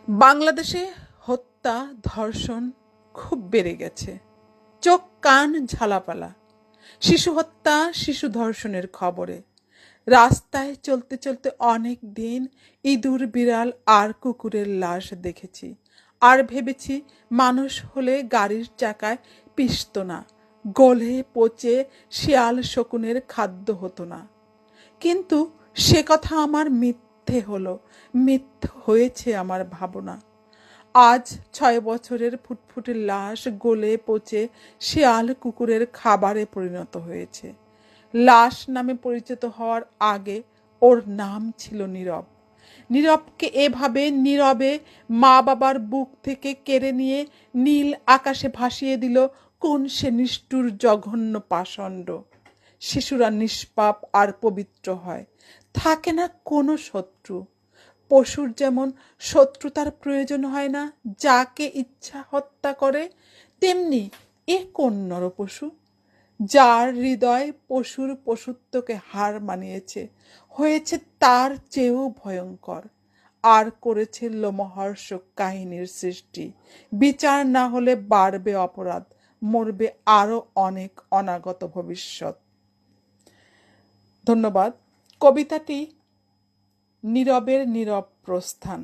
বাংলাদেশে হত্যা ধর্ষণ খুব বেড়ে গেছে। চোখ কান ঝালাপালা। শিশু হত্যা, শিশু ধর্ষণের খবরে রাস্তায় চলতে চলতে অনেক দিন ইঁদুর, বিড়াল আর কুকুরের লাশ দেখেছি, আর ভেবেছি মানুষ হলে গাড়ির চাকায় পিষত না, গলে পচে শিয়াল শকুনের খাদ্য হতো না। কিন্তু সে কথা আমার মিথ্যে হলো, মিথ্যে হয়েছে আমার ভাবনা। আজ 6 বছরের ফুটফুটে লাশ গলে পচে শেয়াল কুকুরের খাবারে পরিণত হয়েছে। লাশ নামে পরিচিত হওয়ার আগে ওর নাম ছিল নীরব। নীরবকে এভাবে নীরবে মা বাবার বুক থেকে কেড়ে নিয়ে নীল আকাশে ভাসিয়ে দিল কোন সে নিষ্ঠুর জঘন্য পাষণ্ড। শিশুরা নিষ্পাপ আর পবিত্র হয়, থাকে না কোনো শত্রু। পশুর যেমন শত্রুতার প্রয়োজন হয় না, যাকে ইচ্ছা হত্যা করে, তেমনি এ কোন নরপশু, যার হৃদয় পশুর পশুত্বকে হার মানিয়েছে, হয়েছে তার চেয়েও ভয়ঙ্কর, আর করেছে লোমহর্ষক কাহিনীর সৃষ্টি। বিচার না হলে বাড়বে অপরাধ, মরবে আরও অনেক অনাগত ভবিষ্যৎ। ধন্যবাদ। কবিতাটি নীরবের নীরব প্রস্থান।